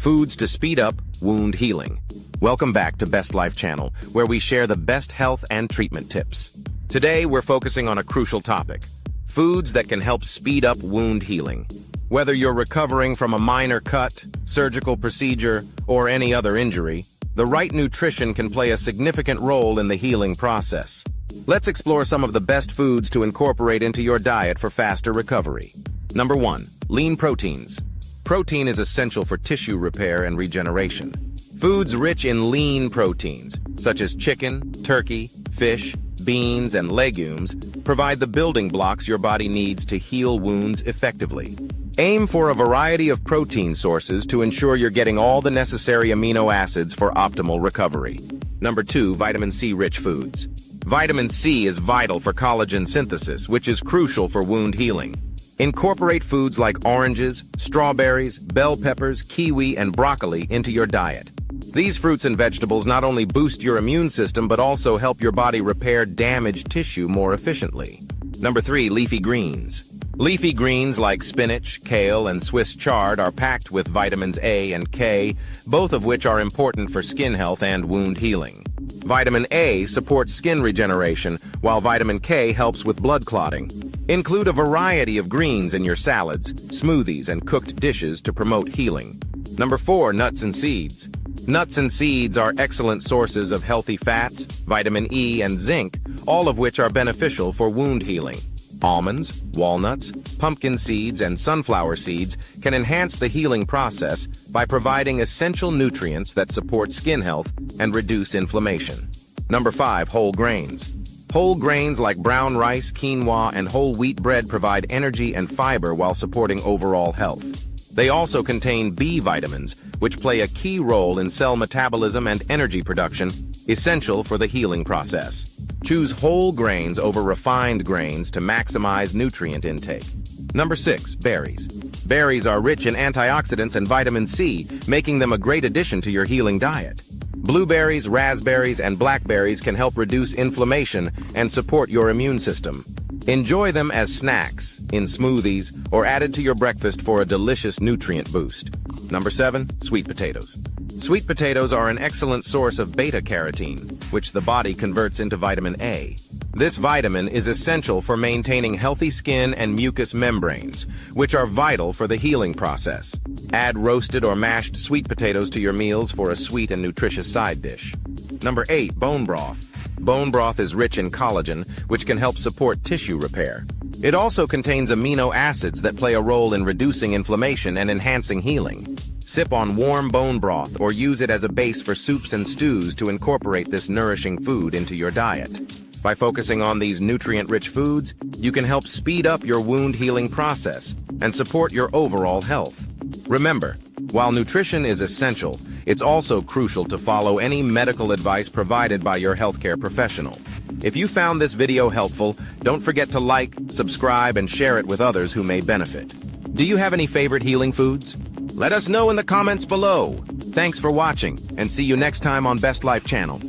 foods to speed up wound healing. Welcome back to Best Life Channel, where we share the best health and treatment tips. Today, we're focusing on a crucial topic: foods that can help speed up wound healing. Whether you're recovering from a minor cut, surgical procedure, or any other injury, the right nutrition can play a significant role in the healing process. Let's explore some of the best foods to incorporate into your diet for faster recovery. Number 1. Lean proteins. Protein is essential for tissue repair and regeneration. Foods rich in lean proteins, such as chicken, turkey, fish, beans, and legumes, provide the building blocks your body needs to heal wounds effectively. Aim for a variety of protein sources to ensure you're getting all the necessary amino acids for optimal recovery. Number 2. Vitamin C-rich foods. Vitamin C is vital for collagen synthesis, which is crucial for wound healing. Incorporate foods like oranges, strawberries, bell peppers, kiwi, and broccoli into your diet. These fruits and vegetables not only boost your immune system but also help your body repair damaged tissue more efficiently. Number 3. Leafy greens. Leafy greens like spinach, kale, and Swiss chard are packed with vitamins A and K, both of which are important for skin health and wound healing. Vitamin A supports skin regeneration, while vitamin K helps with blood clotting. Include a variety of greens in your salads, smoothies, and cooked dishes to promote healing. Number 4. Nuts and seeds. Nuts and seeds are excellent sources of healthy fats, vitamin E, and zinc, all of which are beneficial for wound healing. Almonds, walnuts, pumpkin seeds, and sunflower seeds can enhance the healing process by providing essential nutrients that support skin health and reduce inflammation. Number 5. Whole grains. Whole grains like brown rice, quinoa, and whole wheat bread provide energy and fiber while supporting overall health. They also contain B vitamins, which play a key role in cell metabolism and energy production, essential for the healing process. Choose whole grains over refined grains to maximize nutrient intake. Number 6. Berries. Berries are rich in antioxidants and vitamin C, making them a great addition to your healing diet. Blueberries, raspberries, and blackberries can help reduce inflammation and support your immune system. Enjoy them as snacks, in smoothies, or added to your breakfast for a delicious nutrient boost. Number 7. Sweet potatoes. Sweet potatoes are an excellent source of beta-carotene, which the body converts into vitamin A. This vitamin is essential for maintaining healthy skin and mucous membranes, which are vital for the healing process. Add roasted or mashed sweet potatoes to your meals for a sweet and nutritious side dish. Number 8. Bone broth. Bone broth is rich in collagen, which can help support tissue repair. It also contains amino acids that play a role in reducing inflammation and enhancing healing. Sip on warm bone broth or use it as a base for soups and stews to incorporate this nourishing food into your diet. By focusing on these nutrient-rich foods, you can help speed up your wound healing process and support your overall health. Remember, while nutrition is essential, it's also crucial to follow any medical advice provided by your healthcare professional. If you found this video helpful, don't forget to like, subscribe, and share it with others who may benefit. Do you have any favorite healing foods? Let us know in the comments below. Thanks for watching, and see you next time on Best Life Channel.